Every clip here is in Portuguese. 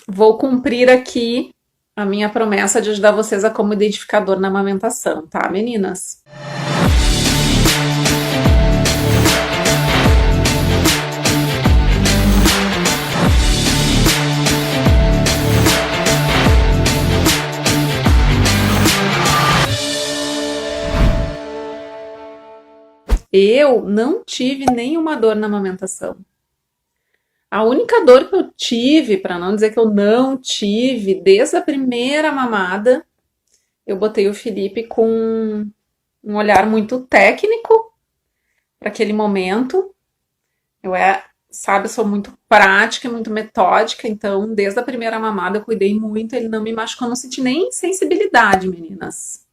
Vou cumprir aqui a minha promessa de ajudar vocês a como identificar dor na amamentação, tá, meninas? Eu não tive nenhuma dor na amamentação. A única dor que eu tive, para não dizer que eu não tive, desde a primeira mamada, eu botei o Felipe com um olhar muito técnico para aquele momento. Sabe, eu sou muito prática, muito metódica, então desde a primeira mamada eu cuidei muito, ele não me machucou, não senti nem sensibilidade, meninas.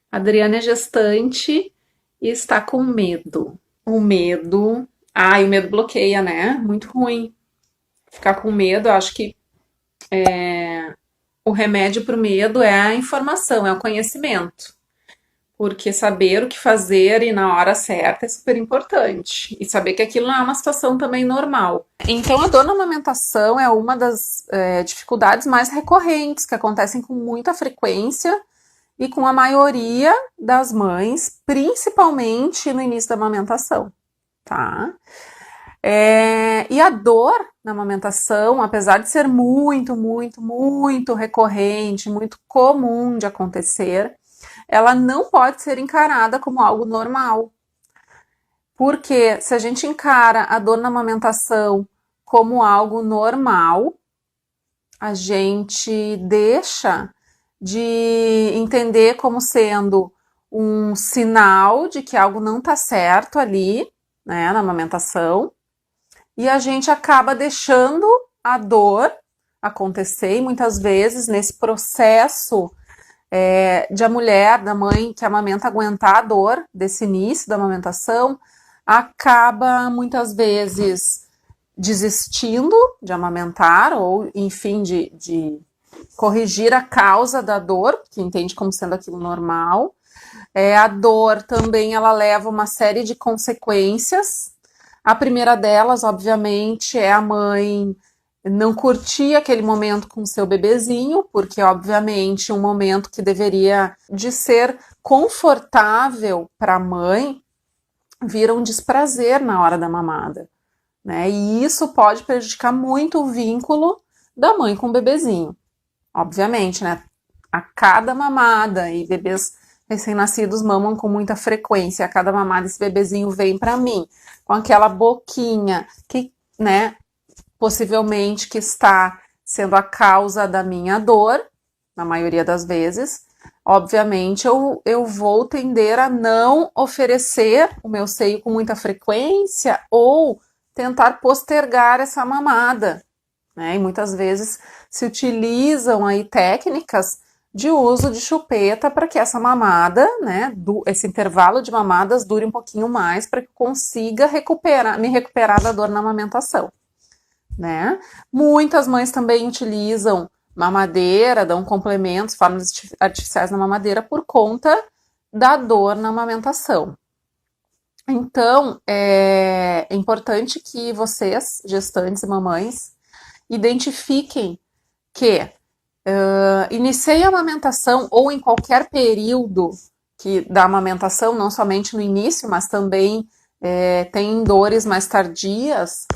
A Adriana é gestante e está com medo. O medo. Ai, o medo bloqueia, né? Muito ruim. Ficar com medo, eu acho que o remédio para o medo é a informação, é o conhecimento. Porque saber o que fazer e na hora certa é super importante. E saber que aquilo não é uma situação também normal. Então, a dor na amamentação é uma das dificuldades mais recorrentes, que acontecem com muita frequência e com a maioria das mães, principalmente no início da amamentação, tá? E a dor na amamentação, apesar de ser muito, muito, muito recorrente, muito comum de acontecer, ela não pode ser encarada como algo normal. Porque se a gente encara a dor na amamentação como algo normal, a gente deixa de entender como sendo um sinal de que algo não está certo ali, né, na amamentação, e a gente acaba deixando a dor acontecer, e muitas vezes nesse processo de a mulher, da mãe que amamenta aguentar a dor desse início da amamentação, acaba muitas vezes desistindo de amamentar ou, enfim, de corrigir a causa da dor, que entende como sendo aquilo normal. A dor também ela leva uma série de consequências. A primeira delas, obviamente, é a mãe não curtir aquele momento com o seu bebezinho, porque, obviamente, um momento que deveria de ser confortável para a mãe, vira um desprazer na hora da mamada, né? E isso pode prejudicar muito o vínculo da mãe com o bebezinho. Obviamente, né? A cada mamada, e bebês recém-nascidos mamam com muita frequência, a cada mamada esse bebezinho vem para mim com aquela boquinha que, né, possivelmente que está sendo a causa da minha dor, na maioria das vezes. Obviamente, eu vou tender a não oferecer o meu seio com muita frequência ou tentar postergar essa mamada, né? E muitas vezes se utilizam aí técnicas de uso de chupeta para que essa mamada, né, esse intervalo de mamadas dure um pouquinho mais para que eu consiga me recuperar da dor na amamentação, né? Muitas mães também utilizam mamadeira, dão complementos, formas artificiais na mamadeira por conta da dor na amamentação. Então, é importante que vocês, gestantes e mamães, identifiquem que iniciei a amamentação ou em qualquer período da amamentação, não somente no início, mas também tem dores mais tardias,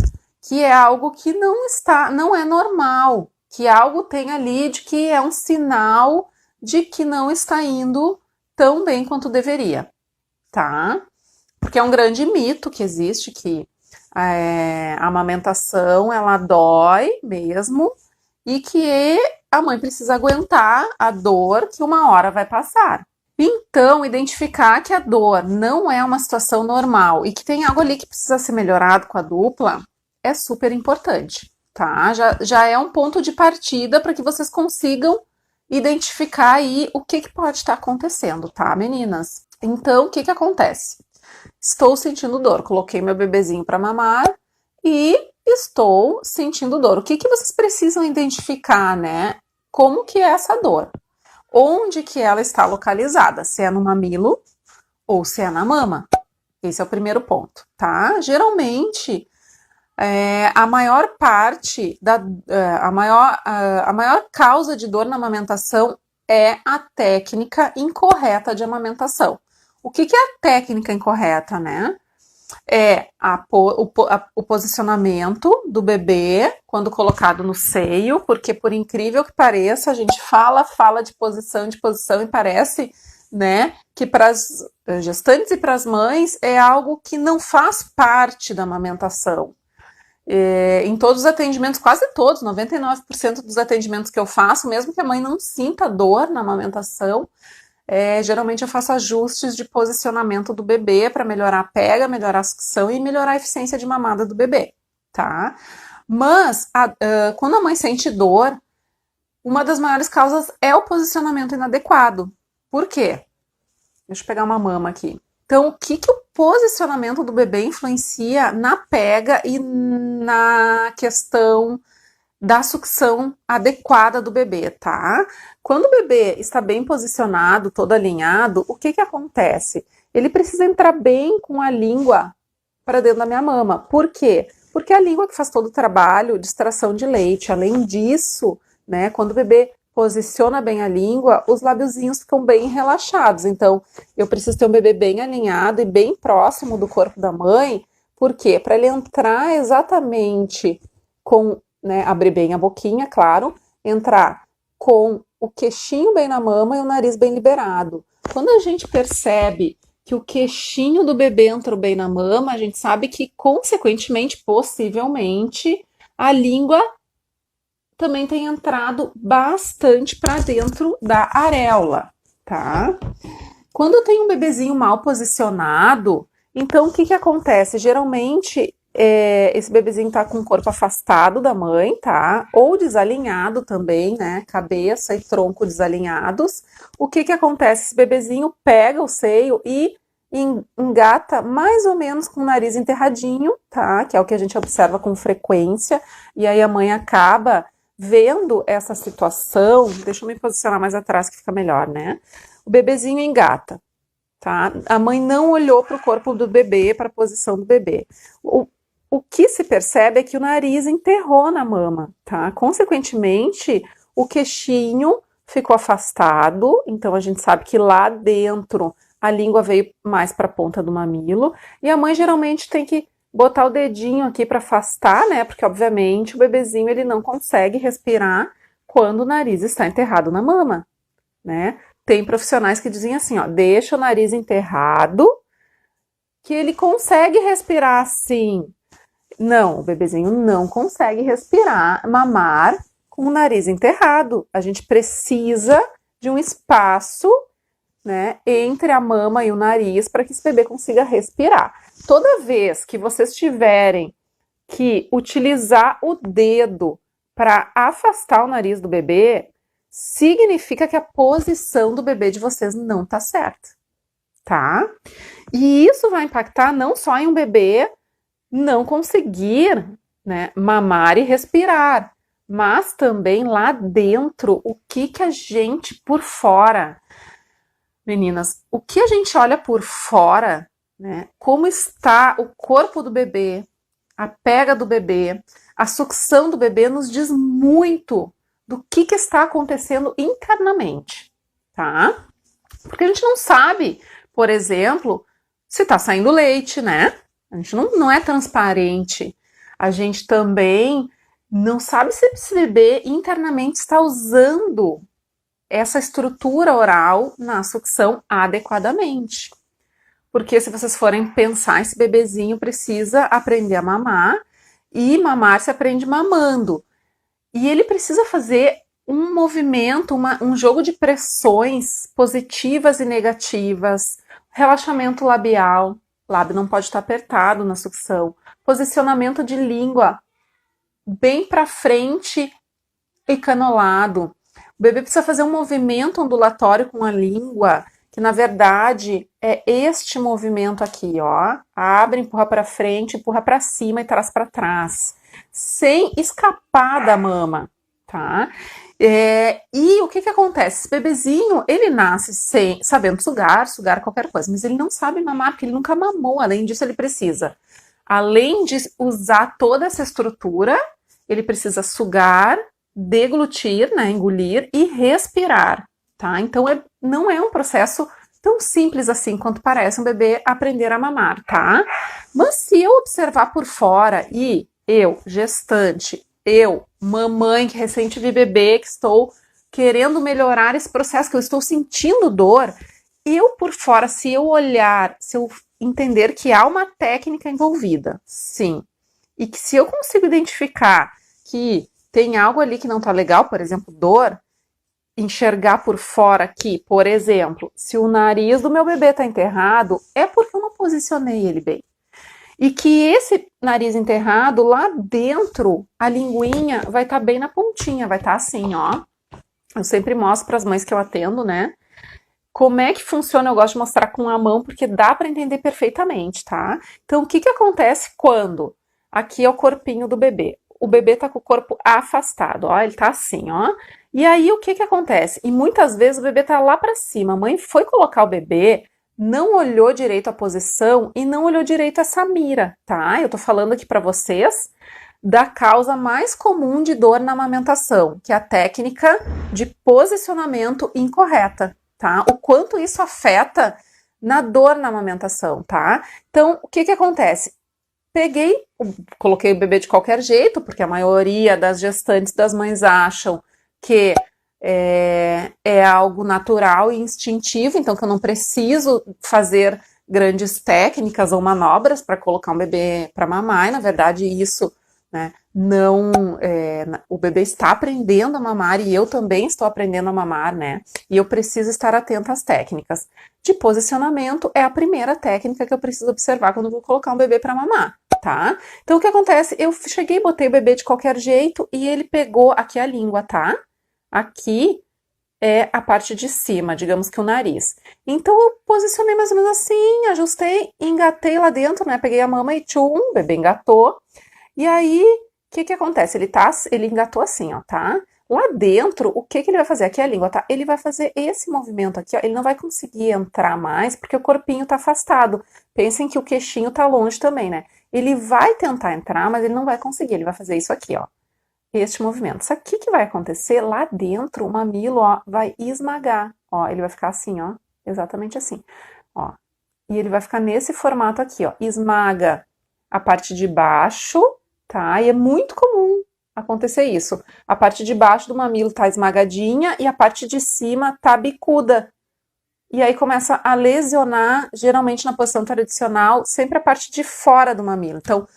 que é algo que não é normal, que algo tem ali de que é um sinal de que não está indo tão bem quanto deveria, tá? Porque é um grande mito que existe que a amamentação ela dói mesmo e que a mãe precisa aguentar a dor que uma hora vai passar. Então, identificar que a dor não é uma situação normal e que tem algo ali que precisa ser melhorado com a dupla é super importante, tá? Já é um ponto de partida para que vocês consigam identificar aí o que pode estar acontecendo, tá, meninas? Então, o que acontece? Estou sentindo dor, coloquei meu bebezinho para mamar e estou sentindo dor. O que vocês precisam identificar, né? Como que é essa dor? Onde que ela está localizada? Se é no mamilo ou se é na mama? Esse é o primeiro ponto, tá? Geralmente, A maior parte a maior causa de dor na amamentação é a técnica incorreta de amamentação. O que é a técnica incorreta, né? É o posicionamento do bebê quando colocado no seio, porque por incrível que pareça, a gente fala de posição e parece, né, que para as gestantes e para as mães é algo que não faz parte da amamentação. Em todos os atendimentos, quase todos, 99% dos atendimentos que eu faço, mesmo que a mãe não sinta dor na amamentação, geralmente eu faço ajustes de posicionamento do bebê para melhorar a pega, melhorar a sucção e melhorar a eficiência de mamada do bebê, tá? Mas quando a mãe sente dor, uma das maiores causas é o posicionamento inadequado. Por quê? Deixa eu pegar uma mama aqui. Então, o que o posicionamento do bebê influencia na pega e na questão da sucção adequada do bebê, tá? Quando o bebê está bem posicionado, todo alinhado, o que acontece? Ele precisa entrar bem com a língua para dentro da minha mama. Por quê? Porque é a língua que faz todo o trabalho de extração de leite. Além disso, né, quando o bebê posiciona bem a língua, os lábiozinhos ficam bem relaxados. Então, eu preciso ter um bebê bem alinhado e bem próximo do corpo da mãe. Por quê? Para ele entrar exatamente com, né, abrir bem a boquinha, claro, entrar com o queixinho bem na mama e o nariz bem liberado. Quando a gente percebe que o queixinho do bebê entrou bem na mama, a gente sabe que, consequentemente, possivelmente, a língua também tem entrado bastante para dentro da areola, tá? Quando eu tenho um bebezinho mal posicionado, então o que acontece? Geralmente, esse bebezinho tá com o corpo afastado da mãe, tá? Ou desalinhado também, né? Cabeça e tronco desalinhados. O que acontece? Esse bebezinho pega o seio e engata mais ou menos com o nariz enterradinho, tá? Que é o que a gente observa com frequência. E aí a mãe acaba vendo essa situação. Deixa eu me posicionar mais atrás que fica melhor, né? O bebezinho engata, tá? A mãe não olhou para o corpo do bebê, para a posição do bebê. O que se percebe é que o nariz enterrou na mama, tá? Consequentemente, o queixinho ficou afastado, então a gente sabe que lá dentro a língua veio mais para a ponta do mamilo, e a mãe geralmente tem que botar o dedinho aqui para afastar, né? Porque obviamente o bebezinho ele não consegue respirar quando o nariz está enterrado na mama, né? Tem profissionais que dizem assim, ó, deixa o nariz enterrado que ele consegue respirar assim. Não, o bebezinho não consegue respirar, mamar com o nariz enterrado. A gente precisa de um espaço, né, entre a mama e o nariz para que esse bebê consiga respirar. Toda vez que vocês tiverem que utilizar o dedo para afastar o nariz do bebê, significa que a posição do bebê de vocês não tá certa, tá? E isso vai impactar não só em um bebê não conseguir, né, mamar e respirar, mas também lá dentro, o que a gente por fora, meninas, o que a gente olha por fora, né, como está o corpo do bebê, a pega do bebê, a sucção do bebê nos diz muito do que está acontecendo internamente, tá? Porque a gente não sabe, por exemplo, se tá saindo leite, né? A gente não é transparente. A gente também não sabe se esse bebê internamente está usando essa estrutura oral na sucção adequadamente. Porque se vocês forem pensar, esse bebezinho precisa aprender a mamar, e mamar se aprende mamando. E ele precisa fazer um movimento, um jogo de pressões positivas e negativas, relaxamento labial, o lábio não pode estar apertado na sucção, posicionamento de língua bem para frente e canolado. O bebê precisa fazer um movimento ondulatório com a língua, que na verdade é este movimento aqui, ó. Abre, empurra para frente, empurra para cima e traz para trás, sem escapar da mama, tá? E o que acontece? Esse bebezinho, ele nasce sabendo sugar qualquer coisa, mas ele não sabe mamar porque ele nunca mamou. Além disso, ele precisa além de usar toda essa estrutura, ele precisa sugar, deglutir, né, engolir e respirar, tá? Então não é um processo tão simples assim quanto parece um bebê aprender a mamar, tá? Mas se eu observar por fora e eu, gestante, eu, mamãe que recém tive bebê, que estou querendo melhorar esse processo, que eu estou sentindo dor, eu por fora, se eu olhar, se eu entender que há uma técnica envolvida, sim, e que se eu consigo identificar que tem algo ali que não tá legal, por exemplo, dor, enxergar por fora que, por exemplo, se o nariz do meu bebê tá enterrado, é porque eu não posicionei ele bem. E que esse nariz enterrado, lá dentro, a linguinha vai estar bem na pontinha, vai estar assim, ó. Eu sempre mostro para as mães que eu atendo, né? Como é que funciona, eu gosto de mostrar com a mão, porque dá para entender perfeitamente, tá? Então, o que acontece quando? Aqui é o corpinho do bebê. O bebê tá com o corpo afastado, ó, ele tá assim, ó. E aí, o que acontece? E muitas vezes o bebê tá lá para cima. A mãe foi colocar o bebê, não olhou direito a posição e não olhou direito essa mira, tá? Eu tô falando aqui para vocês da causa mais comum de dor na amamentação, que é a técnica de posicionamento incorreta, tá? O quanto isso afeta na dor na amamentação, tá? Então, o que acontece? Coloquei o bebê de qualquer jeito, porque a maioria das gestantes, das mães acham que é algo natural e instintivo, então que eu não preciso fazer grandes técnicas ou manobras para colocar um bebê para mamar, e na verdade isso, né, o bebê está aprendendo a mamar e eu também estou aprendendo a mamar, né, e eu preciso estar atenta às técnicas. De posicionamento é a primeira técnica que eu preciso observar quando eu vou colocar um bebê para mamar, tá? Então o que acontece? Eu cheguei e botei o bebê de qualquer jeito e ele pegou aqui a língua, tá? Aqui é a parte de cima, digamos que o nariz. Então eu posicionei mais ou menos assim, ajustei, engatei lá dentro, né? Peguei a mama e tchum, o bebê engatou. E aí, o que acontece? Ele engatou assim, ó, tá? Lá dentro, o que ele vai fazer? Aqui é a língua, tá? Ele vai fazer esse movimento aqui, ó. Ele não vai conseguir entrar mais porque o corpinho tá afastado. Pensem que o queixinho tá longe também, né? Ele vai tentar entrar, mas ele não vai conseguir. Ele vai fazer isso aqui, ó. Este movimento. Só que o que vai acontecer? Lá dentro, o mamilo, ó, vai esmagar. Ó, ele vai ficar assim, ó. Exatamente assim. Ó. E ele vai ficar nesse formato aqui, ó. Esmaga a parte de baixo, tá? E é muito comum acontecer isso. A parte de baixo do mamilo tá esmagadinha e a parte de cima tá bicuda. E aí começa a lesionar, geralmente na posição tradicional, sempre a parte de fora do mamilo. Então, o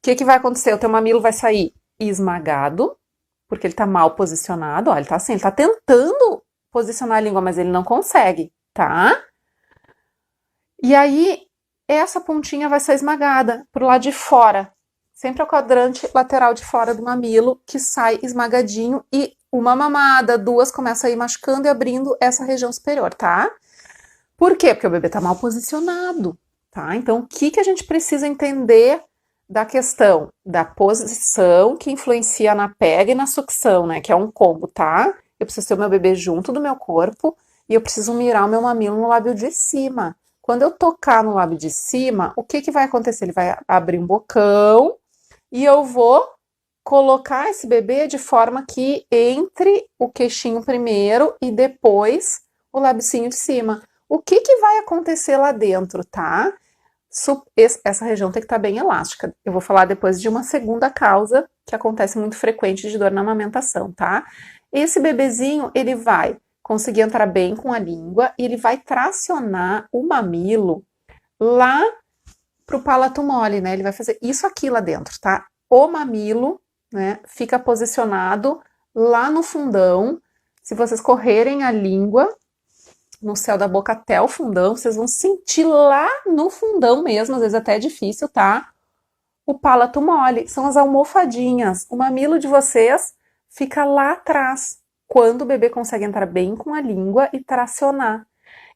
que vai acontecer? O teu mamilo vai sair esmagado, porque ele tá mal posicionado, ó, ele tá assim, ele tá tentando posicionar a língua, mas ele não consegue, tá? E aí, essa pontinha vai ser esmagada pro lado de fora, sempre o quadrante lateral de fora do mamilo, que sai esmagadinho, e uma mamada, duas, começa a ir machucando e abrindo essa região superior, tá? Por quê? Porque o bebê tá mal posicionado, tá? Então, o que a gente precisa entender da questão da posição que influencia na pega e na sucção, né? Que é um combo, tá? Eu preciso ter o meu bebê junto do meu corpo e eu preciso mirar o meu mamilo no lábio de cima. Quando eu tocar no lábio de cima, o que vai acontecer? Ele vai abrir um bocão e eu vou colocar esse bebê de forma que entre o queixinho primeiro e depois o labicinho de cima. O que vai acontecer lá dentro, tá? Essa região tem que estar bem elástica. Eu vou falar depois de uma segunda causa que acontece muito frequente de dor na amamentação, tá? Esse bebezinho, ele vai conseguir entrar bem com a língua e ele vai tracionar o mamilo lá pro palato mole, né? Ele vai fazer isso aqui lá dentro, tá? O mamilo, né, fica posicionado lá no fundão. Se vocês correrem a língua no céu da boca até o fundão, vocês vão sentir lá no fundão mesmo, às vezes até é difícil, tá? O palato mole, são as almofadinhas. O mamilo de vocês fica lá atrás, quando o bebê consegue entrar bem com a língua e tracionar.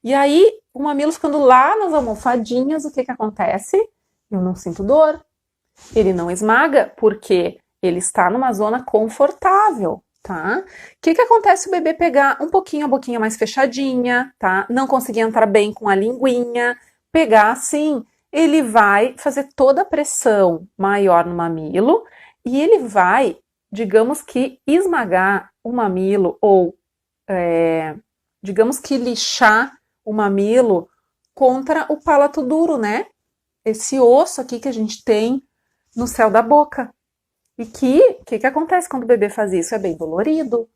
E aí, o mamilo ficando lá nas almofadinhas, o que acontece? Eu não sinto dor. Ele não esmaga, porque ele está numa zona confortável, tá? O que acontece se o bebê pegar um pouquinho a boquinha mais fechadinha, tá? Não conseguir entrar bem com a linguinha, pegar assim ele vai fazer toda a pressão maior no mamilo e ele vai, digamos que, esmagar o mamilo ou, digamos que, lixar o mamilo contra o palato duro, né? Esse osso aqui que a gente tem no céu da boca. E que acontece quando o bebê faz isso? É bem dolorido.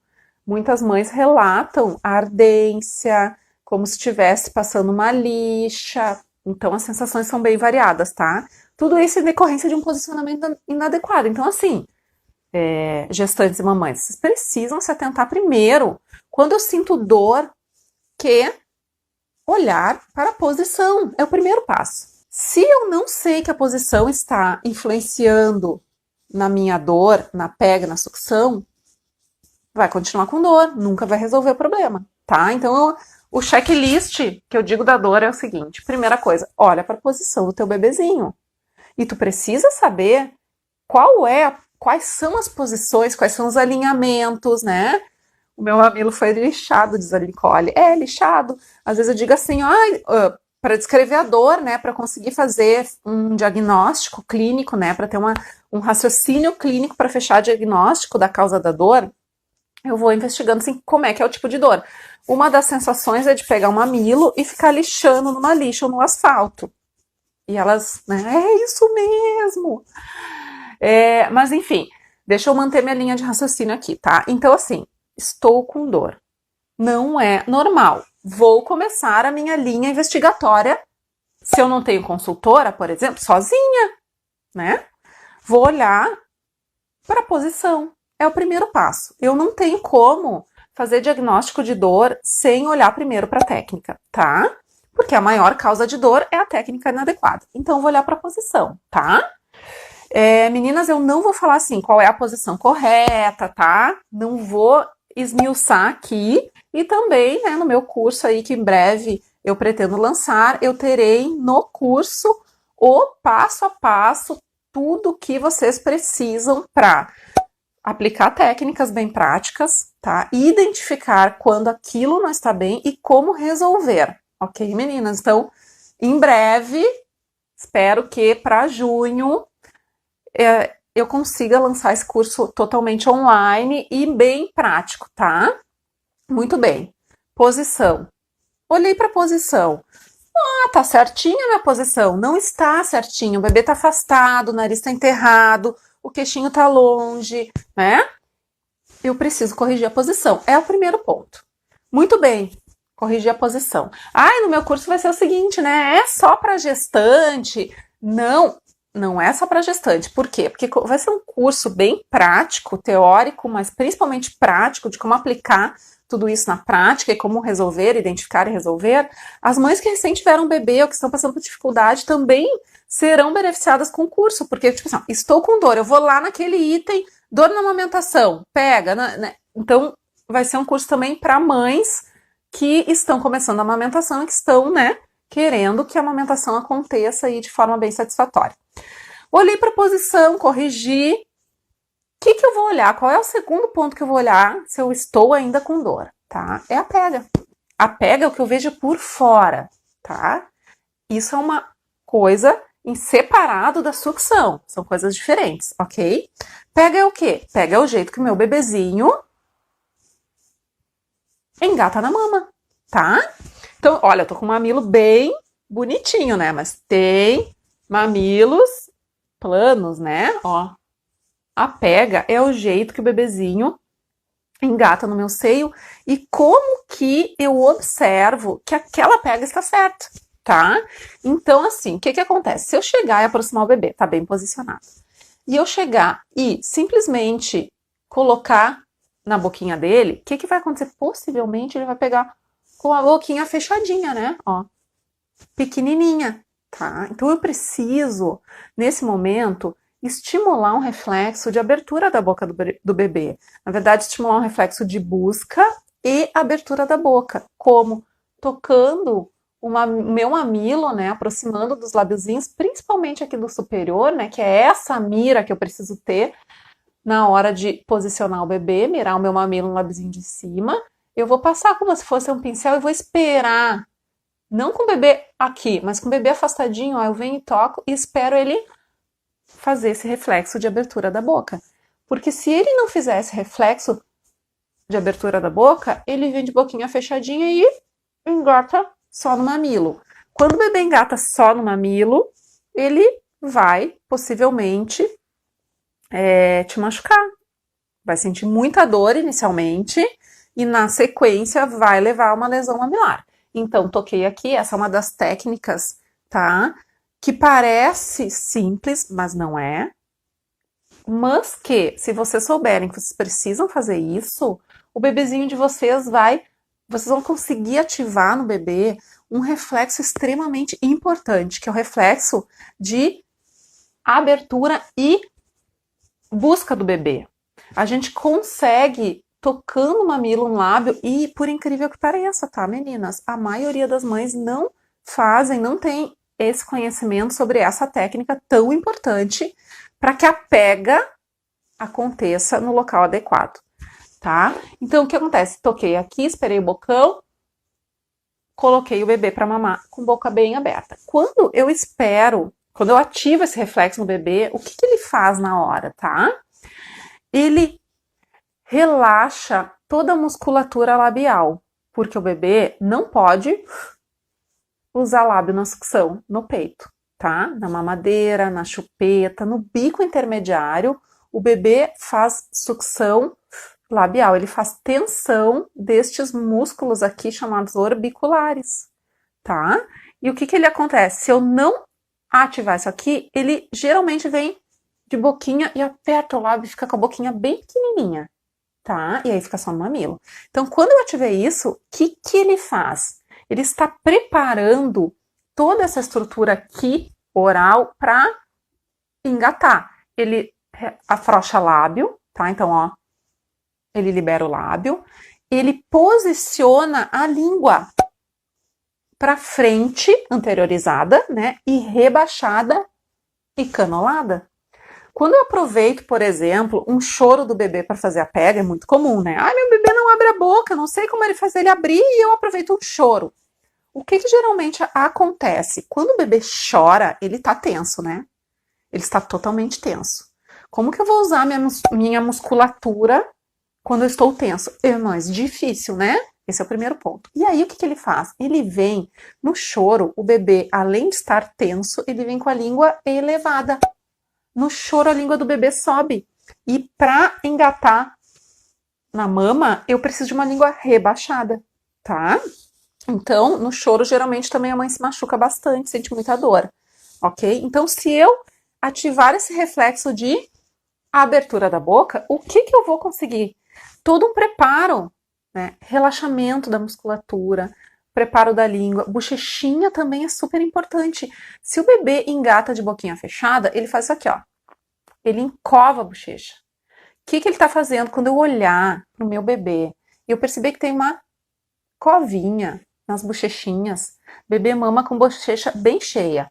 Muitas mães relatam a ardência, como se estivesse passando uma lixa. Então, as sensações são bem variadas, tá? Tudo isso em decorrência de um posicionamento inadequado. Então, assim, gestantes e mamães, vocês precisam se atentar primeiro, quando eu sinto dor, que olhar para a posição. É o primeiro passo. Se eu não sei que a posição está influenciando na minha dor, na pega, na sucção, vai continuar com dor, nunca vai resolver o problema, tá? Então, o checklist que eu digo da dor é o seguinte: primeira coisa, olha para a posição do teu bebezinho. E tu precisa saber quais são as posições, quais são os alinhamentos, né? O meu mamilo foi lixado, diz a Nicole. É, lixado. Às vezes eu digo assim, para descrever a dor, né, para conseguir fazer um diagnóstico clínico, né, para ter um raciocínio clínico para fechar o diagnóstico da causa da dor, eu vou investigando assim, como é que é o tipo de dor. Uma das sensações é de pegar um mamilo e ficar lixando numa lixa ou no asfalto. E elas, né, é isso mesmo. Mas enfim, deixa eu manter minha linha de raciocínio aqui, tá? Então assim, estou com dor. Não é normal. Vou começar a minha linha investigatória, se eu não tenho consultora, por exemplo, sozinha, né? Vou olhar para a posição. É o primeiro passo. Eu não tenho como fazer diagnóstico de dor sem olhar primeiro para a técnica, tá? Porque a maior causa de dor é a técnica inadequada. Então, vou olhar para a posição, tá? Meninas, eu não vou falar assim qual é a posição correta, tá? Não vou esmiuçar aqui. E também, né, no meu curso aí, que em breve eu pretendo lançar, eu terei no curso o passo a passo, tudo que vocês precisam para aplicar técnicas bem práticas, tá? Identificar quando aquilo não está bem e como resolver, ok, meninas? Então, em breve, espero que para junho eu consiga lançar esse curso totalmente online e bem prático, tá? Muito bem. Posição. Olhei para a posição. Tá certinha a minha posição. Não está certinho. O bebê tá afastado, o nariz tá enterrado, o queixinho tá longe, né? Eu preciso corrigir a posição. É o primeiro ponto. Muito bem. Corrigir a posição. No meu curso vai ser o seguinte, né? É só para gestante. Não é só para gestante. Por quê? Porque vai ser um curso bem prático, teórico, mas principalmente prático, de como aplicar tudo isso na prática e como resolver, identificar e resolver. As mães que recém tiveram um bebê ou que estão passando por dificuldade também serão beneficiadas com o curso, porque, tipo assim, estou com dor, eu vou lá naquele item, dor na amamentação, pega, né? Então, vai ser um curso também para mães que estão começando a amamentação e que estão, né, querendo que a amamentação aconteça aí de forma bem satisfatória. Olhei para a posição, corrigi. O que eu vou olhar? Qual é o segundo ponto que eu vou olhar se eu estou ainda com dor, tá? É a pega. A pega é o que eu vejo por fora, tá? Isso é uma coisa em separado da sucção. São coisas diferentes, ok? Pega é o quê? Pega é o jeito que o meu bebezinho engata na mama, tá? Então, olha, eu tô com um mamilo bem bonitinho, né? Mas tem mamilos planos, né? Ó. A pega é o jeito que o bebezinho engata no meu seio e como que eu observo que aquela pega está certa, tá? Então, assim, o que acontece? Se eu chegar e aproximar o bebê, tá bem posicionado, e eu chegar e simplesmente colocar na boquinha dele, o que vai acontecer? Possivelmente ele vai pegar com a boquinha fechadinha, né? Ó, pequenininha, tá? Então eu preciso, nesse momento, estimular um reflexo de abertura da boca do bebê. Na verdade, estimular um reflexo de busca e abertura da boca. Como? Tocando o meu mamilo, né? Aproximando dos lábiozinhos, principalmente aqui do superior, né? Que é essa mira que eu preciso ter na hora de posicionar o bebê, mirar o meu mamilo no lábiozinho de cima. Eu vou passar como se fosse um pincel e vou esperar Não com o bebê aqui, mas com o bebê afastadinho, ó, eu venho e toco e espero ele fazer esse reflexo de abertura da boca. Porque se ele não fizer esse reflexo de abertura da boca, ele vem de boquinha fechadinha e engata só no mamilo. Quando o bebê engata só no mamilo, ele vai possivelmente te machucar. Vai sentir muita dor inicialmente e na sequência vai levar a uma lesão mamilar. Então, toquei aqui, essa é uma das técnicas, tá? Que parece simples, mas não é. Mas que, se vocês souberem que vocês precisam fazer isso, o bebezinho de vocês vocês vão conseguir ativar no bebê um reflexo extremamente importante, que é o reflexo de abertura e busca do bebê. A gente consegue tocando o mamilo, um lábio, e por incrível que pareça, tá, meninas? A maioria das mães não fazem, não tem esse conhecimento sobre essa técnica tão importante para que a pega aconteça no local adequado, tá? Então, o que acontece? Toquei aqui, esperei o bocão, coloquei o bebê para mamar com boca bem aberta. Quando eu ativo esse reflexo no bebê, o que ele faz na hora, tá? Ele relaxa toda a musculatura labial, porque o bebê não pode usar lábio na sucção, no peito, tá? Na mamadeira, na chupeta, no bico intermediário, o bebê faz sucção labial, ele faz tensão destes músculos aqui chamados orbiculares, tá? E o que ele acontece? Se eu não ativar isso aqui, ele geralmente vem de boquinha e aperta o lábio e fica com a boquinha bem pequenininha, tá? E aí fica só no mamilo. Então, quando eu ativei isso, o que ele faz? Ele está preparando toda essa estrutura aqui, oral, para engatar. Ele afrouxa lábio, tá? Então, ó, ele libera o lábio, ele posiciona a língua para frente, anteriorizada, né? E rebaixada e canolada. Quando eu aproveito, por exemplo, um choro do bebê para fazer a pega, é muito comum, né? Ai, meu bebê não abre a boca, não sei como ele faz ele abrir e eu aproveito um choro. O que geralmente acontece? Quando o bebê chora, ele tá tenso, né? Ele está totalmente tenso. Como que eu vou usar minha musculatura quando eu estou tenso? É mais difícil, né? Esse é o primeiro ponto. E aí, o que ele faz? Ele vem, no choro, o bebê, além de estar tenso, ele vem com a língua elevada. No choro, a língua do bebê sobe. E para engatar na mama, eu preciso de uma língua rebaixada, tá? Então, no choro, geralmente também a mãe se machuca bastante, sente muita dor, ok? Então, se eu ativar esse reflexo de abertura da boca, o que eu vou conseguir? Todo um preparo, né? Relaxamento da musculatura, preparo da língua, bochechinha também é super importante. Se o bebê engata de boquinha fechada, ele faz isso aqui, ó. Ele encova a bochecha. O que ele tá fazendo? Quando eu olhar pro meu bebê e eu perceber que tem uma covinha nas bochechinhas, bebê mama com bochecha bem cheia.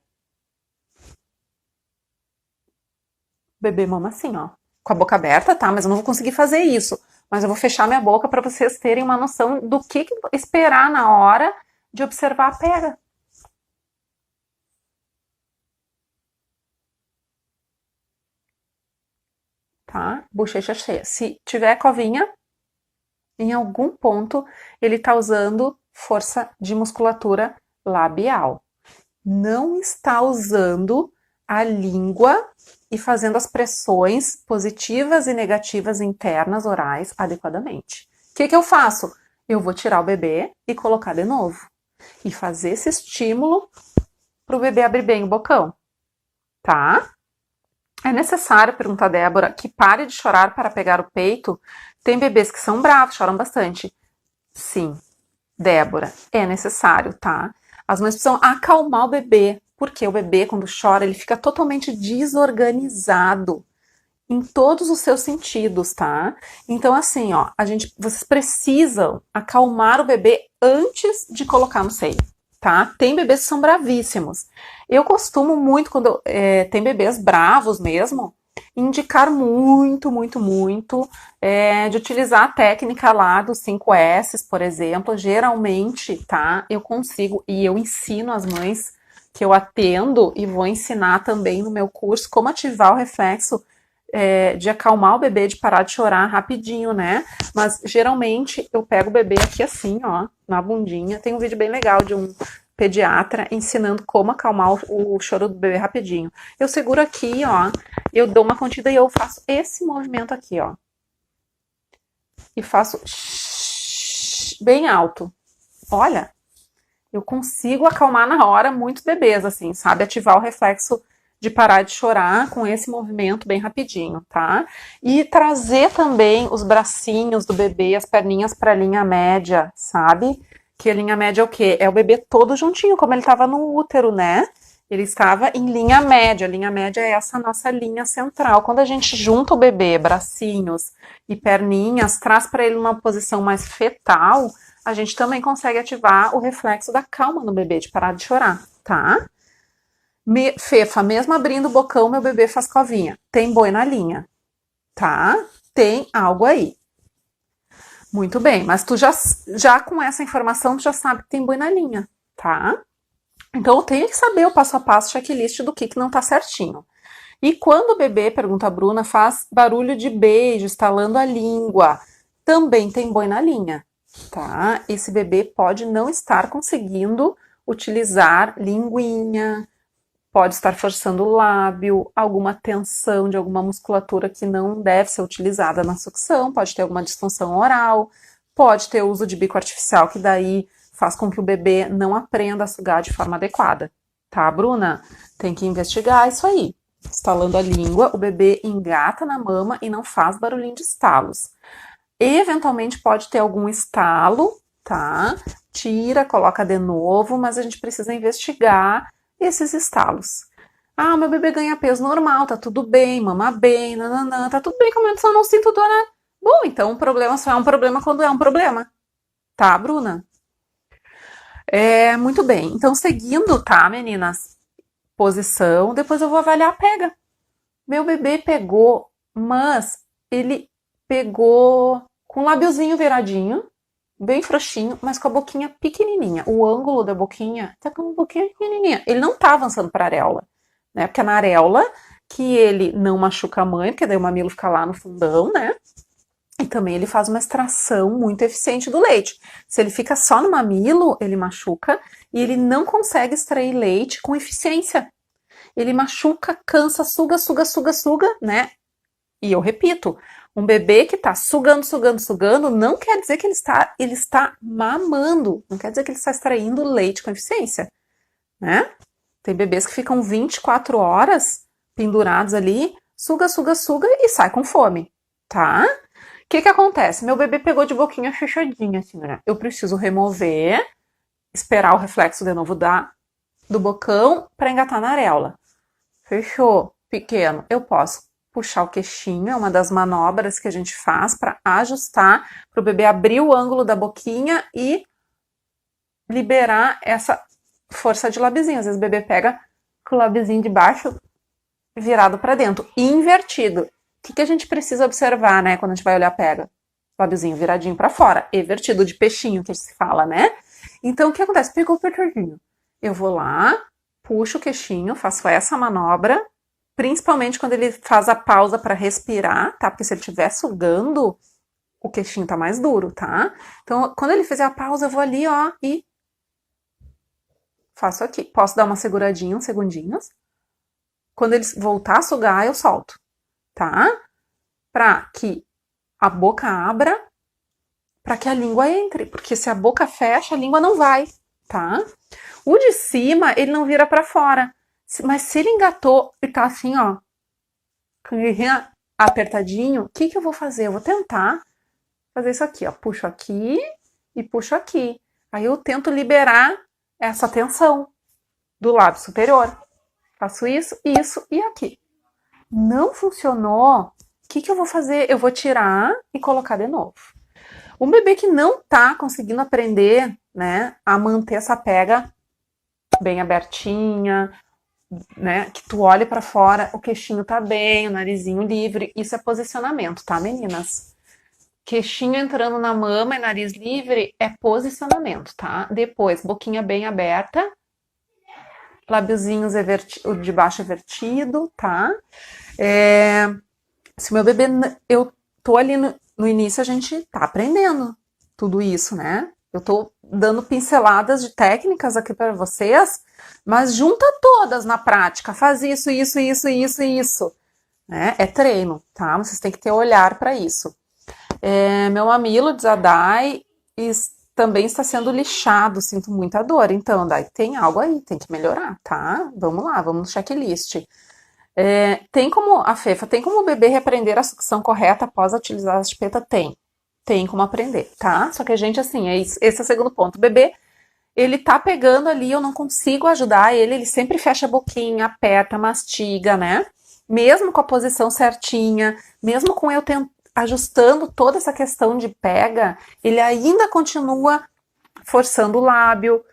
Bebê mama assim, ó. Com a boca aberta, tá? Mas eu não vou conseguir fazer isso. Mas eu vou fechar minha boca para vocês terem uma noção do que esperar na hora de observar a pega. Tá? Bochecha cheia. Se tiver covinha, em algum ponto ele está usando força de musculatura labial. Não está usando a língua e fazendo as pressões positivas e negativas internas orais adequadamente. O que eu faço? Eu vou tirar o bebê e colocar de novo. E fazer esse estímulo para o bebê abrir bem o bocão. Tá? É necessário, pergunta a Débora, que pare de chorar para pegar o peito? Tem bebês que são bravos, choram bastante. Sim, Débora, é necessário, tá? As mães precisam acalmar o bebê, porque o bebê, quando chora, ele fica totalmente desorganizado em todos os seus sentidos, tá? Então, assim, ó, vocês precisam acalmar o bebê antes de colocar no seio, tá? Tem bebês que são bravíssimos. Eu costumo muito, quando tem bebês bravos mesmo, indicar muito, muito, muito de utilizar a técnica lá dos 5 S's, por exemplo. Geralmente, tá? Eu consigo e eu ensino as mães que eu atendo e vou ensinar também no meu curso como ativar o reflexo de acalmar o bebê, de parar de chorar rapidinho, né? Mas geralmente eu pego o bebê aqui assim, ó, na bundinha. Tem um vídeo bem legal de um pediatra ensinando como acalmar o choro do bebê rapidinho. Eu seguro aqui, ó, eu dou uma contida e eu faço esse movimento aqui, ó. E faço bem alto. Olha, eu consigo acalmar na hora muitos bebês, assim, sabe? Ativar o reflexo de parar de chorar com esse movimento bem rapidinho, tá? E trazer também os bracinhos do bebê, as perninhas para a linha média, sabe? Que a linha média é o quê? É o bebê todo juntinho, como ele estava no útero, né? Ele estava em linha média. A linha média é essa nossa linha central. Quando a gente junta o bebê, bracinhos e perninhas, traz para ele uma posição mais fetal, a gente também consegue ativar o reflexo da calma no bebê, de parar de chorar, tá? Fefa, mesmo abrindo o bocão, meu bebê faz covinha. Tem boi na linha, tá? Tem algo aí. Muito bem, mas tu já com essa informação, tu já sabe que tem boi na linha, tá? Então eu tenho que saber o passo a passo, checklist do que não tá certinho. E quando o bebê, pergunta a Bruna, faz barulho de beijo, estalando a língua, também tem boi na linha, tá? Esse bebê pode não estar conseguindo utilizar linguinha, pode estar forçando o lábio, alguma tensão de alguma musculatura que não deve ser utilizada na sucção, pode ter alguma disfunção oral, pode ter uso de bico artificial, que daí faz com que o bebê não aprenda a sugar de forma adequada. Tá, Bruna? Tem que investigar isso aí. Estalando a língua, o bebê engata na mama e não faz barulhinho de estalos. Eventualmente pode ter algum estalo, tá? Tira, coloca de novo, mas a gente precisa investigar esses estalos. Ah, meu bebê ganha peso normal, tá tudo bem, mama bem, nananã, tá tudo bem, como eu só não sinto dor, né? Bom, então o problema só é um problema quando é um problema. Tá, Bruna? Muito bem. Então, seguindo, tá, meninas? Posição, depois eu vou avaliar a pega. Meu bebê pegou, mas ele pegou com o lábiozinho viradinho, bem frouxinho, mas com a boquinha pequenininha. O ângulo da boquinha tá com a boquinha pequenininha. Ele não tá avançando para a areola, né? Porque é na areola que ele não machuca a mãe, porque daí o mamilo fica lá no fundão, né? E também ele faz uma extração muito eficiente do leite. Se ele fica só no mamilo, ele machuca e ele não consegue extrair leite com eficiência. Ele machuca, cansa, suga, suga, suga, suga, né? E eu repito, um bebê que está sugando, sugando, sugando, não quer dizer que ele está mamando, não quer dizer que ele está extraindo leite com eficiência, né? Tem bebês que ficam 24 horas pendurados ali, suga, suga, suga e sai com fome, tá? O que acontece? Meu bebê pegou de boquinha fechadinha, assim, né? Eu preciso remover, esperar o reflexo de novo do bocão para engatar na areola. Fechou, pequeno. Eu posso puxar o queixinho, é uma das manobras que a gente faz para ajustar, para o bebê abrir o ângulo da boquinha e liberar essa força de labizinho. Às vezes o bebê pega com o labizinho de baixo virado para dentro, invertido. O que a gente precisa observar, né, quando a gente vai olhar pega? Lábiozinho viradinho para fora, evertido de peixinho, que se fala, né? Então, o que acontece? Pegou o apertadinho. Eu vou lá, puxo o queixinho, faço essa manobra, principalmente quando ele faz a pausa para respirar, tá? Porque se ele estiver sugando, o queixinho tá mais duro, tá? Então, quando ele fizer a pausa, eu vou ali, ó, e faço aqui. Posso dar uma seguradinha, uns segundinhos. Quando ele voltar a sugar, eu solto, tá? Para que a boca abra, para que a língua entre, porque se a boca fecha, a língua não vai, tá? O de cima, ele não vira para fora, mas se ele engatou e tá assim, ó, apertadinho, o que eu vou fazer? Eu vou tentar fazer isso aqui, ó, puxo aqui e puxo aqui. Aí eu tento liberar essa tensão do lábio superior. Faço isso, isso e aqui. Não funcionou, o que eu vou fazer? Eu vou tirar e colocar de novo. Um bebê que não tá conseguindo aprender, né, a manter essa pega bem abertinha, né, que tu olhe pra fora, o queixinho tá bem, o narizinho livre. Isso é posicionamento, tá, meninas? Queixinho entrando na mama e nariz livre é posicionamento, tá? Depois, boquinha bem aberta, lábiozinhos o de baixo evertido, tá? Se o meu bebê, eu tô ali no início, a gente tá aprendendo tudo isso, né? Eu tô dando pinceladas de técnicas aqui para vocês, mas junta todas na prática. Faz isso, isso, isso, isso e isso. Né? É treino, tá? Vocês têm que ter olhar para isso. Meu mamilo de Zadai também está sendo lixado, sinto muita dor. Então, daí tem algo aí, tem que melhorar, tá? Vamos lá, vamos no checklist. Tem como, a Fefa, tem como o bebê reaprender a sucção correta após utilizar a chupeta? Tem como aprender, tá? Só que a gente, assim, esse é o segundo ponto. O bebê, ele tá pegando ali, eu não consigo ajudar ele sempre fecha a boquinha, aperta, mastiga, né? Mesmo com a posição certinha, mesmo com eu ajustando toda essa questão de pega, ele ainda continua forçando o lábio,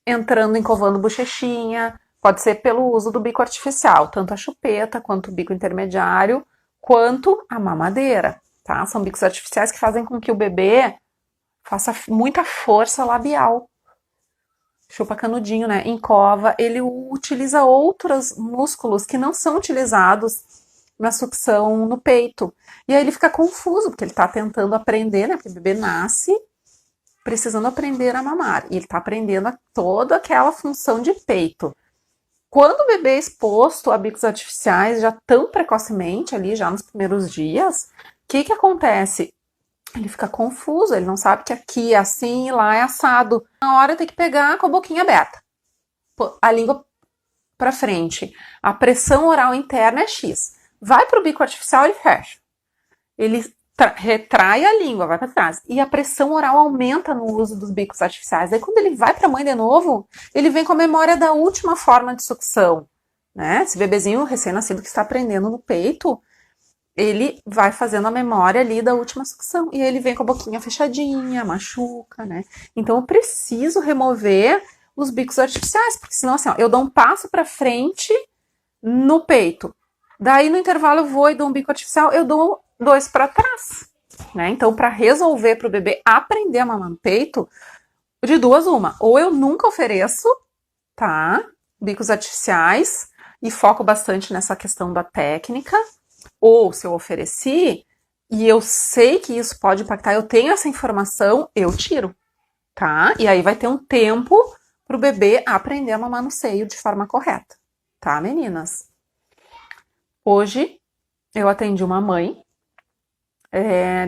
entrando, encovando bochechinha. Pode ser pelo uso do bico artificial, tanto a chupeta, quanto o bico intermediário, quanto a mamadeira, tá? São bicos artificiais que fazem com que o bebê faça muita força labial. Chupa canudinho, né? Encova. Ele utiliza outros músculos que não são utilizados na sucção no peito. E aí ele fica confuso, porque ele tá tentando aprender, né? Porque o bebê nasce precisando aprender a mamar. E ele tá aprendendo toda aquela função de peito. Quando o bebê é exposto a bicos artificiais já tão precocemente, ali já nos primeiros dias, o que acontece? Ele fica confuso, ele não sabe que aqui é assim e lá é assado. Na hora tem que pegar com a boquinha aberta, a língua para frente. A pressão oral interna é X. Vai para o bico artificial, ele fecha. Ele retrai a língua, vai para trás. E a pressão oral aumenta no uso dos bicos artificiais. Aí quando ele vai para a mãe de novo, ele vem com a memória da última forma de sucção. Né? Esse bebezinho recém-nascido que está aprendendo no peito, ele vai fazendo a memória ali da última sucção. E aí ele vem com a boquinha fechadinha, machuca, né? Então eu preciso remover os bicos artificiais, porque senão assim, ó, eu dou um passo para frente no peito. Daí no intervalo eu vou e dou um bico artificial, eu dou 2 para trás. Né? Então, para resolver para o bebê aprender a mamar no peito, de duas uma. Ou eu nunca ofereço, tá? Bicos artificiais e foco bastante nessa questão da técnica. Ou se eu ofereci e eu sei que isso pode impactar, eu tenho essa informação, eu tiro, tá? E aí vai ter um tempo pro bebê aprender a mamar no seio de forma correta, tá, meninas? Hoje eu atendi uma mãe,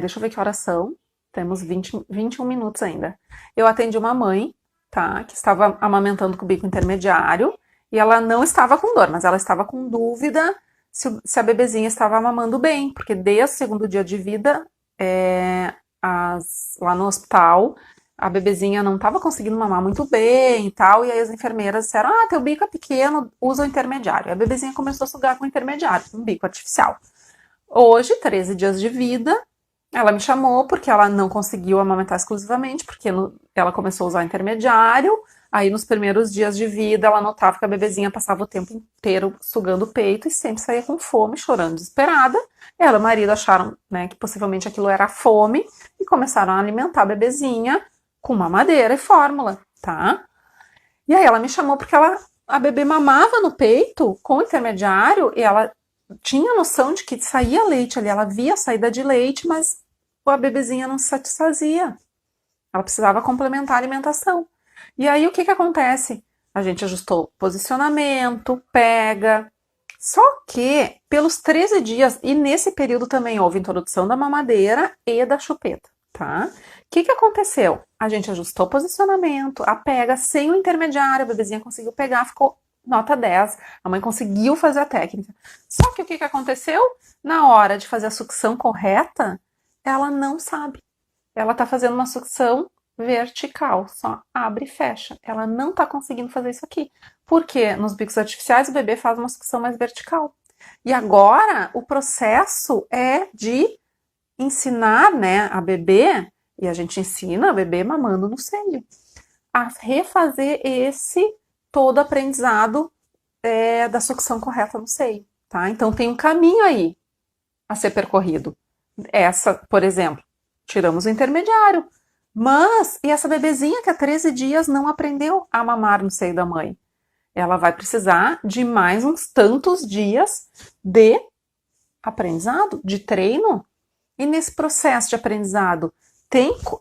deixa eu ver que horas são, temos 21 minutos ainda. Eu atendi uma mãe, tá, que estava amamentando com o bico intermediário e ela não estava com dor, mas ela estava com dúvida se a bebezinha estava mamando bem, porque desde o segundo dia de vida, lá no hospital, a bebezinha não estava conseguindo mamar muito bem e tal, e aí as enfermeiras disseram, teu bico é pequeno, usa o intermediário. E a bebezinha começou a sugar com o intermediário, com o bico artificial. Hoje, 13 dias de vida, ela me chamou porque ela não conseguiu amamentar exclusivamente, porque ela começou a usar o intermediário. Aí, nos primeiros dias de vida, ela notava que a bebezinha passava o tempo inteiro sugando o peito e sempre saía com fome, chorando desesperada. Ela e o marido acharam, né, que possivelmente aquilo era fome e começaram a alimentar a bebezinha com mamadeira e fórmula, tá? E aí ela me chamou porque a bebê mamava no peito com o intermediário e ela tinha noção de que saía leite ali, ela via a saída de leite, mas a bebezinha não se satisfazia. Ela precisava complementar a alimentação. E aí o que acontece? A gente ajustou posicionamento, pega. Só que pelos 13 dias, e nesse período também houve introdução da mamadeira e da chupeta, tá? O que aconteceu? A gente ajustou o posicionamento, a pega sem o intermediário, a bebezinha conseguiu pegar, ficou nota 10, a mãe conseguiu fazer a técnica. Só que o que aconteceu? Na hora de fazer a sucção correta, ela não sabe. Ela tá fazendo uma sucção vertical, só abre e fecha. Ela não tá conseguindo fazer isso aqui. Porque nos bicos artificiais o bebê faz uma sucção mais vertical. E agora o processo é de ensinar, né, a bebê, e a gente ensina a bebê mamando no seio, a refazer esse todo aprendizado da sucção correta no seio, tá? Então tem um caminho aí a ser percorrido. Essa, por exemplo, tiramos o intermediário. Mas, e essa bebezinha que há 13 dias não aprendeu a mamar no seio da mãe? Ela vai precisar de mais uns tantos dias de aprendizado, de treino. E nesse processo de aprendizado,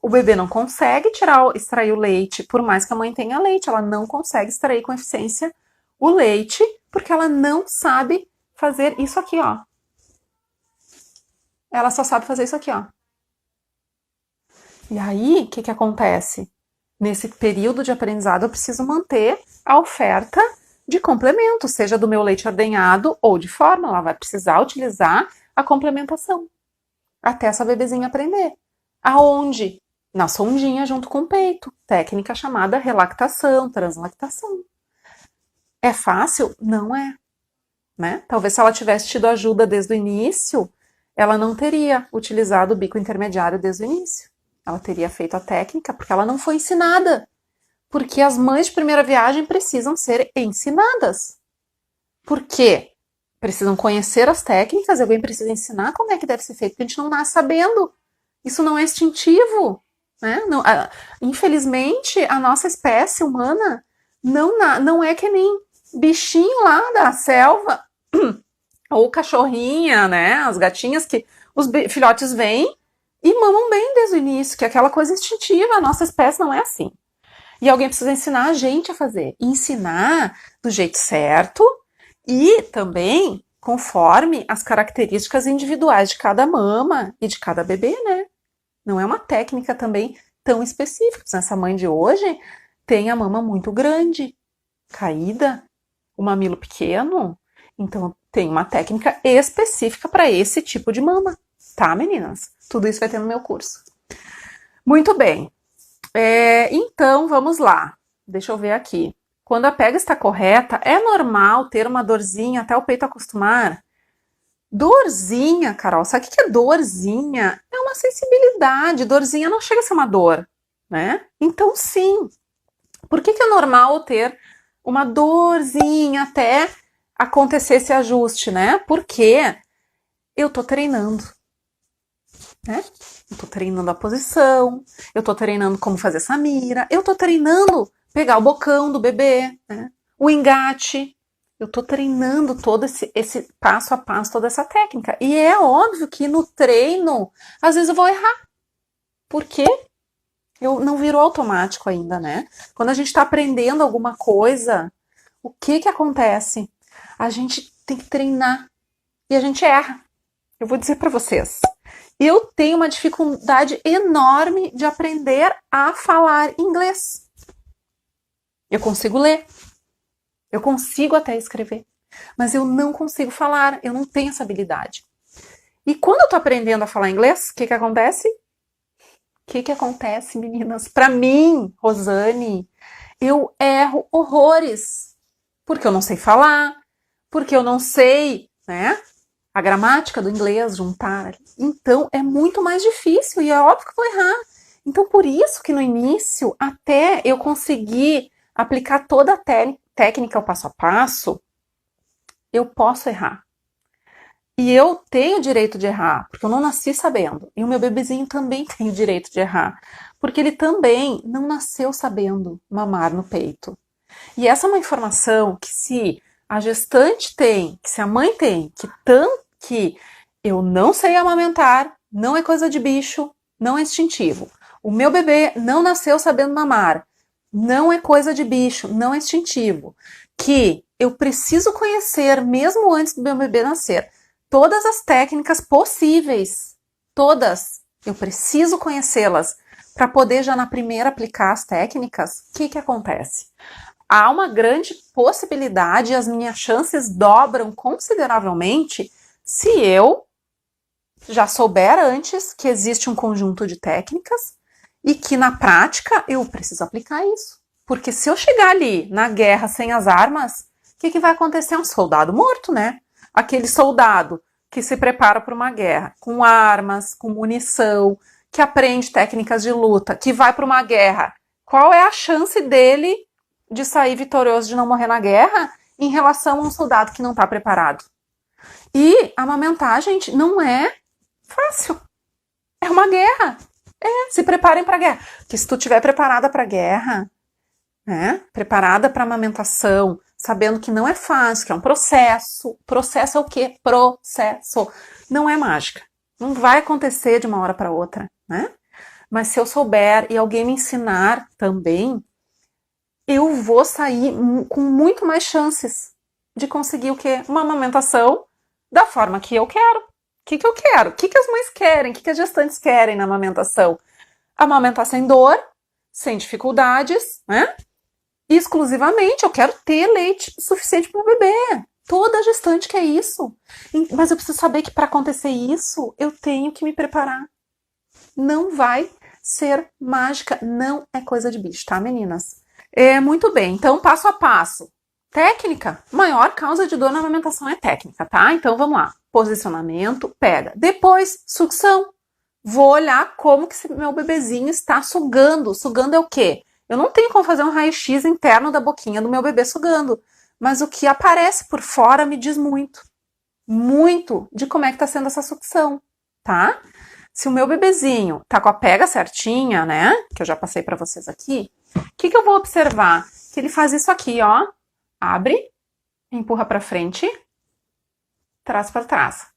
o bebê não consegue extrair o leite, por mais que a mãe tenha leite, ela não consegue extrair com eficiência o leite, porque ela não sabe fazer isso aqui, ó. Ela só sabe fazer isso aqui, ó. E aí, o que acontece? Nesse período de aprendizado, eu preciso manter a oferta de complemento, seja do meu leite ordenhado ou de fórmula. Ela vai precisar utilizar a complementação até essa bebezinha aprender. Aonde? Na sondinha junto com o peito. Técnica chamada relactação, translactação. É fácil? Não é. Né? Talvez se ela tivesse tido ajuda desde o início, ela não teria utilizado o bico intermediário desde o início. Ela teria feito a técnica porque ela não foi ensinada. Porque as mães de primeira viagem precisam ser ensinadas. Por quê? Precisam conhecer as técnicas, alguém precisa ensinar como é que deve ser feito, porque a gente não nasce sabendo. Isso não é instintivo. Né? Não, infelizmente, a nossa espécie humana não é que nem bichinho lá da selva, ou cachorrinha, né? As gatinhas que os filhotes vêm e mamam bem desde o início, que é aquela coisa instintiva, a nossa espécie não é assim. E alguém precisa ensinar a gente a fazer. E ensinar do jeito certo e também conforme as características individuais de cada mama e de cada bebê, né? Não é uma técnica também tão específica. Essa mãe de hoje tem a mama muito grande, caída, o mamilo pequeno. Então tem uma técnica específica para esse tipo de mama. Tá, meninas? Tudo isso vai ter no meu curso. Muito bem. Então, vamos lá. Deixa eu ver aqui. Quando a pega está correta, é normal ter uma dorzinha até o peito acostumar? Dorzinha, Carol, sabe o que é dorzinha? É uma sensibilidade. Dorzinha não chega a ser uma dor, né? Então, sim. Por que é normal ter uma dorzinha até acontecer esse ajuste, né? Porque eu tô treinando, né? Eu tô treinando a posição, eu tô treinando como fazer essa mira, eu tô treinando pegar o bocão do bebê, né? O engate. Eu tô treinando todo esse passo a passo, toda essa técnica. E é óbvio que no treino, às vezes eu vou errar. Por quê? Eu não virou automático ainda, né? Quando a gente tá aprendendo alguma coisa, o que acontece? A gente tem que treinar e a gente erra. Eu vou dizer para vocês. Eu tenho uma dificuldade enorme de aprender a falar inglês. Eu consigo ler. Eu consigo até escrever. Mas eu não consigo falar. Eu não tenho essa habilidade. E quando eu tô aprendendo a falar inglês, o que acontece? O que acontece, meninas? Para mim, Rosane, eu erro horrores. Porque eu não sei falar. Porque eu não sei, né? A gramática do inglês, juntar. Então, é muito mais difícil e é óbvio que eu vou errar. Então, por isso que no início, até eu conseguir aplicar toda a técnica, o passo a passo, eu posso errar. E eu tenho o direito de errar, porque eu não nasci sabendo. E o meu bebezinho também tem o direito de errar, porque ele também não nasceu sabendo mamar no peito. E essa é uma informação que se a gestante tem, que se a mãe tem, que eu não sei amamentar, não é coisa de bicho, não é instintivo. O meu bebê não nasceu sabendo mamar, não é coisa de bicho, não é instintivo. Que eu preciso conhecer, mesmo antes do meu bebê nascer, todas as técnicas possíveis, todas, eu preciso conhecê-las para poder já na primeira aplicar as técnicas. O que acontece? Há uma grande possibilidade, as minhas chances dobram consideravelmente se eu já souber antes que existe um conjunto de técnicas e que na prática eu preciso aplicar isso. Porque se eu chegar ali na guerra sem as armas, o que vai acontecer? Um soldado morto, né? Aquele soldado que se prepara para uma guerra com armas, com munição, que aprende técnicas de luta, que vai para uma guerra. Qual é a chance dele de sair vitorioso, de não morrer na guerra? em relação a um soldado que não está preparado. E amamentar, gente, não é fácil. É uma guerra. Se preparem para a guerra. Porque se tu estiver preparada para a guerra, né? Preparada para amamentação, sabendo que não é fácil, que é um processo. Processo é o quê? Processo. Não é mágica. Não vai acontecer de uma hora para outra, né? Mas se eu souber e alguém me ensinar também, eu vou sair com muito mais chances de conseguir o quê? Uma amamentação da forma que eu quero. O que eu quero? O que as mães querem? O que as gestantes querem na amamentação? Amamentar sem dor, sem dificuldades, né? E exclusivamente eu quero ter leite suficiente para o bebê. Toda gestante quer isso. Mas eu preciso saber que para acontecer isso, eu tenho que me preparar. Não vai ser mágica, não é coisa de bicho, tá, meninas? Muito bem, então passo a passo. Técnica, maior causa de dor na amamentação é técnica, tá? Então vamos lá. Posicionamento, pega. Depois, sucção. Vou olhar como que meu bebezinho está sugando. Sugando é o quê? Eu não tenho como fazer um raio-x interno da boquinha do meu bebê sugando. Mas o que aparece por fora me diz muito. Muito de como é que está sendo essa sucção, tá? Se o meu bebezinho tá com a pega certinha, né? Que eu já passei para vocês aqui. O que eu vou observar? Que ele faz isso aqui, ó. Abre, empurra para frente, traz para trás.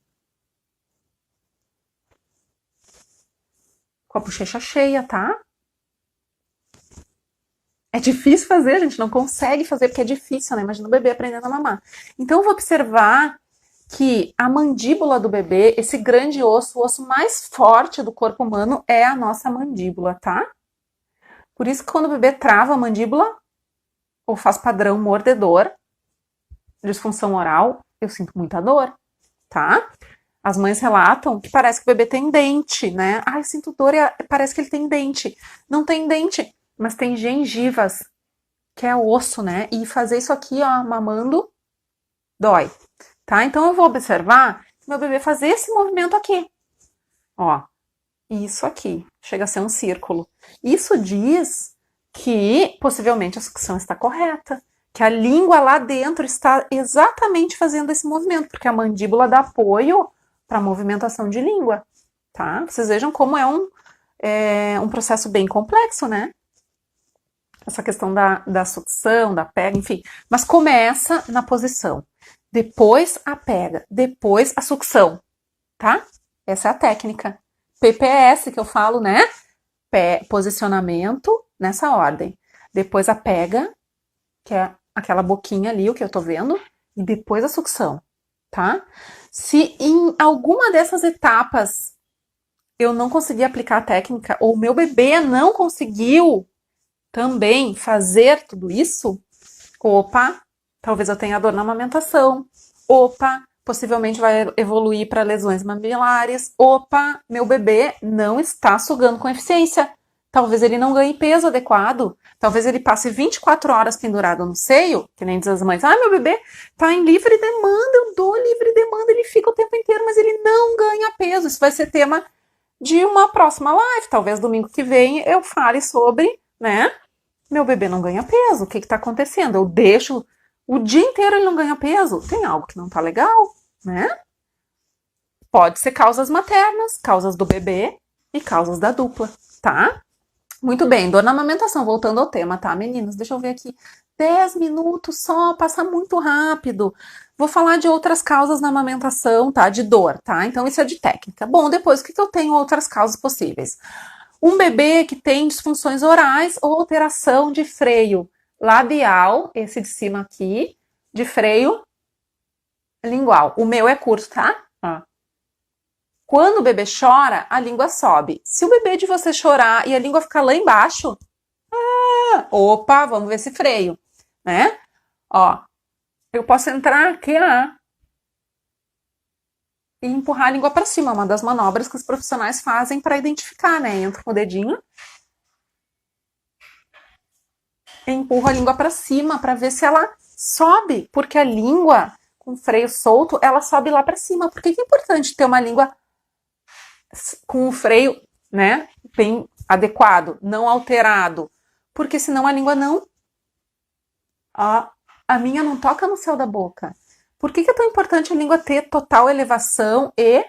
Com a bochecha cheia, tá? É difícil fazer, a gente não consegue fazer porque é difícil, né? Imagina o bebê aprendendo a mamar. Então eu vou observar que a mandíbula do bebê, esse grande osso, o osso mais forte do corpo humano é a nossa mandíbula, tá? Por isso que quando o bebê trava a mandíbula ou faz padrão mordedor, disfunção oral, eu sinto muita dor, tá? As mães relatam que parece que o bebê tem dente, né? Ai, eu sinto dor e parece que ele tem dente. Não tem dente, mas tem gengivas, que é osso, né? E fazer isso aqui, ó, mamando, dói, tá? Então eu vou observar meu bebê fazer esse movimento aqui, ó. Isso aqui, chega a ser um círculo. Isso diz que possivelmente a sucção está correta, que a língua lá dentro está exatamente fazendo esse movimento, porque a mandíbula dá apoio para a movimentação de língua, tá? Vocês vejam como é um processo bem complexo, né? Essa questão da sucção, da pega, enfim. Mas começa na posição, depois a pega, depois a sucção, tá? Essa é a técnica. PPS que eu falo, né? Posicionamento nessa ordem. Depois a pega, que é aquela boquinha ali, o que eu tô vendo, e depois a sucção, tá? Se em alguma dessas etapas eu não consegui aplicar a técnica, ou meu bebê não conseguiu também fazer tudo isso, opa, talvez eu tenha dor na amamentação, opa, possivelmente vai evoluir para lesões mamilares, opa, meu bebê não está sugando com eficiência, talvez ele não ganhe peso adequado, talvez ele passe 24 horas pendurado no seio, que nem diz as mães, meu bebê tá em livre demanda, eu dou livre demanda, ele fica o tempo inteiro, mas ele não ganha peso. Isso vai ser tema de uma próxima live, talvez domingo que vem eu fale sobre, né, meu bebê não ganha peso, o que tá acontecendo? Eu deixo o dia inteiro ele não ganha peso, tem algo que não tá legal, né? Pode ser causas maternas, causas do bebê e causas da dupla, tá? Muito bem, dor na amamentação, voltando ao tema, tá, meninas? Deixa eu ver aqui. 10 minutos só, passa muito rápido. Vou falar de outras causas na amamentação, tá? De dor, tá? Então isso é de técnica. Bom, depois, o que eu tenho outras causas possíveis? Um bebê que tem disfunções orais ou alteração de freio labial, esse de cima aqui, de freio lingual. O meu é curto, tá? Quando o bebê chora, a língua sobe. Se o bebê de você chorar e a língua ficar lá embaixo, opa, vamos ver esse freio, né? Ó, eu posso entrar aqui, e empurrar a língua para cima, uma das manobras que os profissionais fazem para identificar, né? Entra com o dedinho, empurra a língua para cima para ver se ela sobe, porque a língua com freio solto, ela sobe lá para cima. Por que é importante ter uma língua com o freio, né, bem adequado, não alterado? Porque senão a língua não a minha não toca no céu da boca. Por que é tão importante a língua ter total elevação e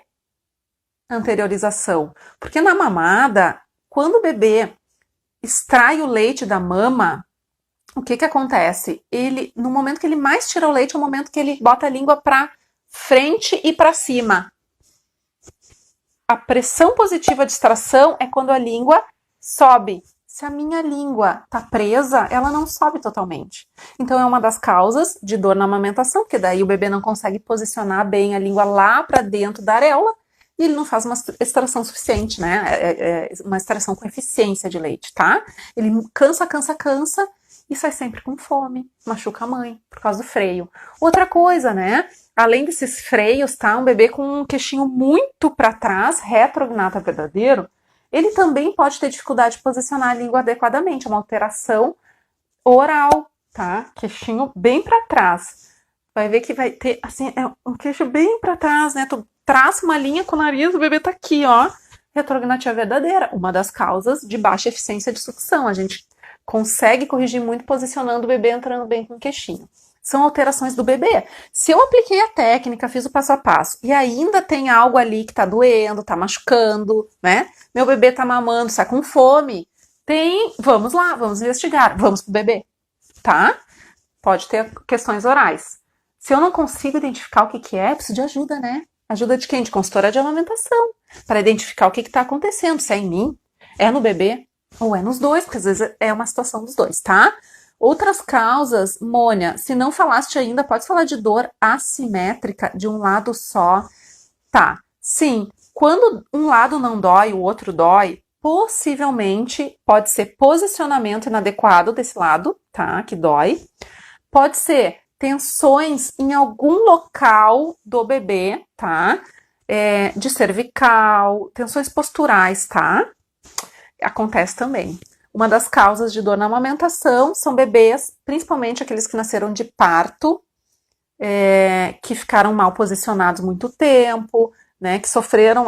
anteriorização? Porque na mamada, quando o bebê extrai o leite da mama, o que acontece? Ele, no momento que ele mais tira o leite, é o momento que ele bota a língua para frente e para cima. A pressão positiva de extração é quando a língua sobe. Se a minha língua tá presa, ela não sobe totalmente. Então é uma das causas de dor na amamentação, porque daí o bebê não consegue posicionar bem a língua lá para dentro da areola e ele não faz uma extração suficiente, né? Uma extração com eficiência de leite, tá? Ele cansa e sai sempre com fome, machuca a mãe por causa do freio. Outra coisa, né? Além desses freios, tá? Um bebê com um queixinho muito para trás, retrognata verdadeiro, ele também pode ter dificuldade de posicionar a língua adequadamente, é uma alteração oral, tá? Queixinho bem para trás. Vai ver que vai ter, assim, é um queixo bem para trás, né? Tu traça uma linha com o nariz, o bebê tá aqui, ó. Retrognatia verdadeira, uma das causas de baixa eficiência de sucção. A gente consegue corrigir muito posicionando o bebê entrando bem com o queixinho. São alterações do bebê. Se eu apliquei a técnica, fiz o passo a passo, e ainda tem algo ali que tá doendo, tá machucando, né? Meu bebê tá mamando, está com fome. Vamos lá, vamos investigar, vamos pro bebê, tá? Pode ter questões orais. Se eu não consigo identificar o que é, preciso de ajuda, né? Ajuda de quem? De consultora de amamentação, para identificar o que tá acontecendo, se é em mim, é no bebê, ou é nos dois, porque às vezes é uma situação dos dois, tá? Outras causas, Mônia, se não falaste ainda, pode falar de dor assimétrica de um lado só. Tá, sim, quando um lado não dói, o outro dói, possivelmente pode ser posicionamento inadequado desse lado, tá, que dói. Pode ser tensões em algum local do bebê, tá, de cervical, tensões posturais, tá, acontece também. Uma das causas de dor na amamentação são bebês, principalmente aqueles que nasceram de parto, que ficaram mal posicionados muito tempo, né, que sofreram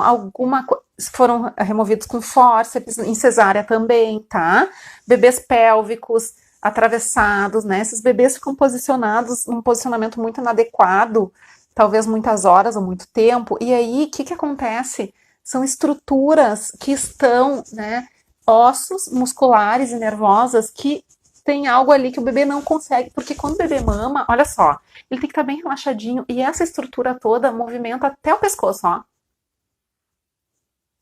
foram removidos com fórceps, em cesárea também, tá? Bebês pélvicos, atravessados, né? Esses bebês ficam posicionados num posicionamento muito inadequado, talvez muitas horas ou muito tempo, e aí o que acontece? São estruturas que estão, né, ossos musculares e nervosas que tem algo ali que o bebê não consegue, porque quando o bebê mama, olha só, ele tem que estar bem relaxadinho e essa estrutura toda movimenta até o pescoço, ó.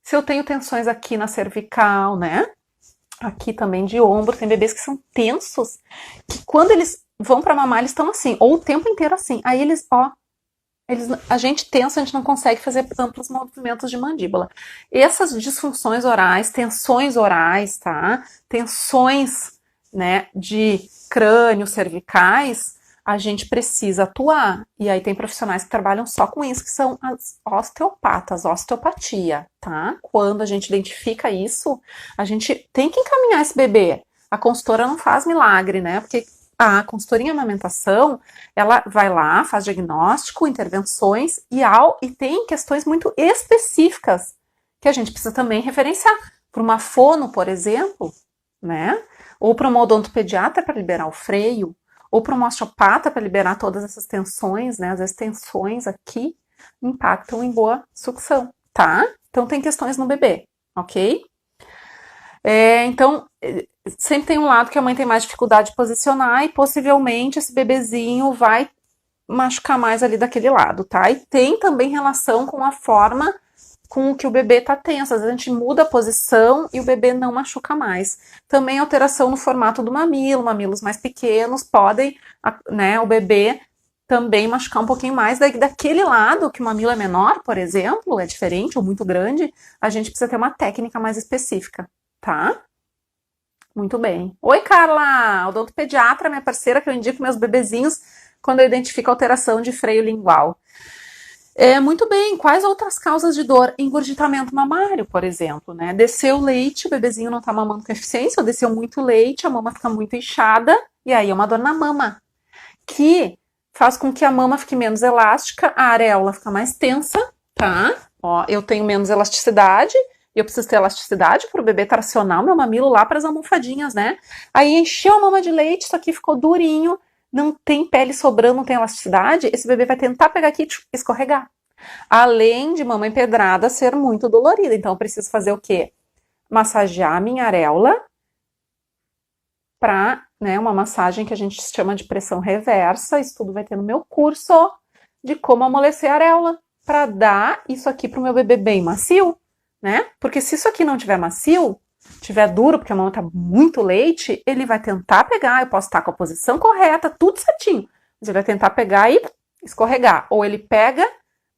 Se eu tenho tensões aqui na cervical, né? Aqui também de ombro, tem bebês que são tensos, que quando eles vão para mamar, eles estão assim, ou o tempo inteiro assim. Aí a gente tensa, a gente não consegue fazer amplos movimentos de mandíbula. Essas disfunções orais, tensões orais, tá? Tensões, né, de crânio, cervicais, a gente precisa atuar. E aí tem profissionais que trabalham só com isso, que são as osteopatas, osteopatia, tá? Quando a gente identifica isso, a gente tem que encaminhar esse bebê. A consultora não faz milagre, né? Porque a consultoria em amamentação, ela vai lá, faz diagnóstico, intervenções e tem questões muito específicas que a gente precisa também referenciar. Para uma fono, por exemplo, né? Ou para uma odontopediatra para liberar o freio, ou para uma osteopata para liberar todas essas tensões, né? Às vezes tensões aqui impactam em boa sucção, tá? Então tem questões no bebê, ok? Então, sempre tem um lado que a mãe tem mais dificuldade de posicionar e possivelmente esse bebezinho vai machucar mais ali daquele lado, tá? E tem também relação com a forma com que o bebê tá tenso. Às vezes a gente muda a posição e o bebê não machuca mais. Também alteração no formato do mamilo, mamilos mais pequenos podem, né, o bebê também machucar um pouquinho mais. Daquele lado que o mamilo é menor, por exemplo, é diferente ou muito grande, a gente precisa ter uma técnica mais específica, tá? Muito bem. Oi, Carla! Odontopediatra, minha parceira, que eu indico meus bebezinhos quando eu identifico alteração de freio lingual. Muito bem, quais outras causas de dor? Engurgitamento mamário, por exemplo, né? Desceu o leite, o bebezinho não tá mamando com eficiência, ou desceu muito leite, a mama fica muito inchada, e aí é uma dor na mama, que faz com que a mama fique menos elástica, a areola fica mais tensa, tá? Ó, eu tenho menos elasticidade, e eu preciso ter elasticidade para o bebê tracionar o meu mamilo lá para as almofadinhas, né? Aí encheu a mama de leite, isso aqui ficou durinho, não tem pele sobrando, não tem elasticidade, esse bebê vai tentar pegar aqui e escorregar. Além de mama empedrada ser muito dolorida. Então, eu preciso fazer o quê? Massagear a minha areola para, né, uma massagem que a gente chama de pressão reversa. Isso tudo vai ter no meu curso de como amolecer a areola para dar isso aqui para o meu bebê bem macio, né? Porque se isso aqui não tiver macio, tiver duro, porque a mama tá muito leite, ele vai tentar pegar, eu posso estar com a posição correta, tudo certinho, mas ele vai tentar pegar e escorregar. Ou ele pega,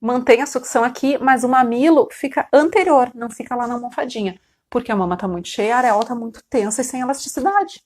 mantém a sucção aqui, mas o mamilo fica anterior, não fica lá na almofadinha, porque a mama tá muito cheia, a areola tá muito tensa e sem elasticidade.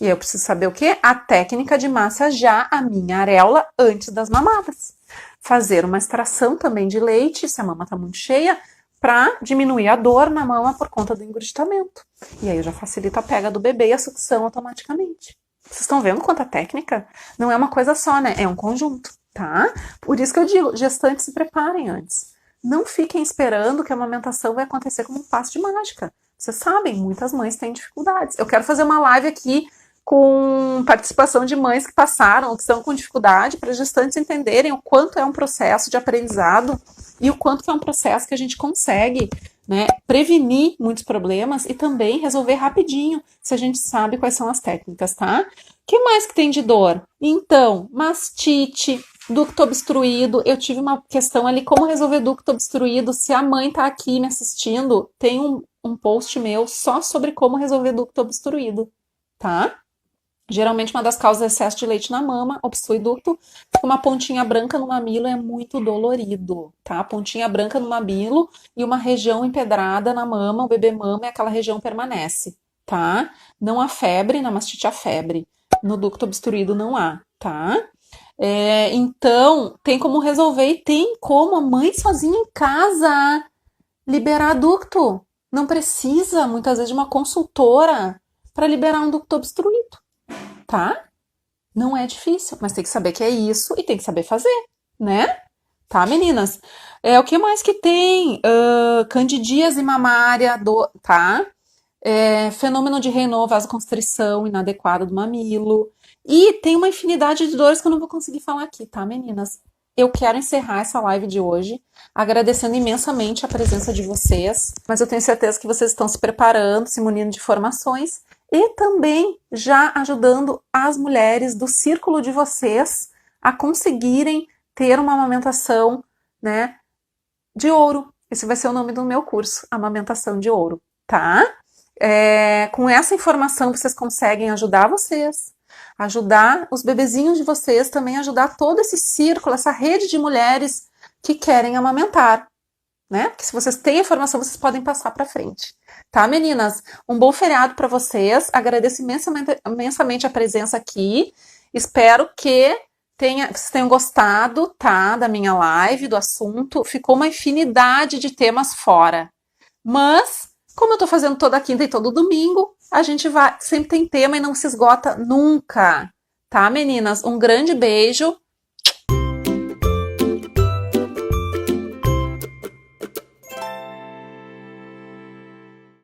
E aí eu preciso saber o quê? A técnica de massagear a minha areola antes das mamadas. Fazer uma extração também de leite, se a mama tá muito cheia, para diminuir a dor na mama por conta do engurgitamento. E aí eu já facilito a pega do bebê e a sucção automaticamente. Vocês estão vendo quanta técnica? Não é uma coisa só, né? É um conjunto, tá? Por isso que eu digo, gestantes se preparem antes. Não fiquem esperando que a amamentação vai acontecer como um passo de mágica. Vocês sabem, muitas mães têm dificuldades. Eu quero fazer uma live aqui com participação de mães que passaram ou que estão com dificuldade para gestantes entenderem o quanto é um processo de aprendizado e o quanto que é um processo que a gente consegue, né, prevenir muitos problemas e também resolver rapidinho se a gente sabe quais são as técnicas, tá? O que mais que tem de dor? Então, mastite, ducto obstruído. Eu tive uma questão ali, como resolver ducto obstruído. Se a mãe tá aqui me assistindo, tem um post meu só sobre como resolver ducto obstruído, tá? Geralmente uma das causas é excesso de leite na mama, obstrui ducto, fica uma pontinha branca no mamilo, é muito dolorido, tá? Pontinha branca no mamilo e uma região empedrada na mama, o bebê mama e aquela região permanece, tá? Não há febre, na mastite há febre, no ducto obstruído não há, tá? Então, tem como resolver e tem como a mãe sozinha em casa liberar ducto. Não precisa, muitas vezes, de uma consultora para liberar um ducto obstruído, tá? Não é difícil, mas tem que saber que é isso e tem que saber fazer, né? Tá, meninas? O que mais que tem? Candidíase mamária, tá? Fenômeno de Raynaud, vasoconstrição inadequada do mamilo. E tem uma infinidade de dores que eu não vou conseguir falar aqui, tá, meninas? Eu quero encerrar essa live de hoje agradecendo imensamente a presença de vocês, mas eu tenho certeza que vocês estão se preparando, se munindo de informações e também já ajudando as mulheres do círculo de vocês a conseguirem ter uma amamentação, né, de ouro. Esse vai ser o nome do meu curso, Amamentação de Ouro, tá? Com essa informação vocês conseguem ajudar vocês, ajudar os bebezinhos de vocês, também ajudar todo esse círculo, essa rede de mulheres que querem amamentar, né? Porque se vocês têm informação, vocês podem passar para frente. Tá, meninas? Um bom feriado para vocês. Agradeço imensamente a presença aqui. Espero que vocês tenham gostado, tá, da minha live, do assunto. Ficou uma infinidade de temas fora. Mas, como eu tô fazendo toda quinta e todo domingo, a gente sempre tem tema e não se esgota nunca. Tá, meninas? Um grande beijo.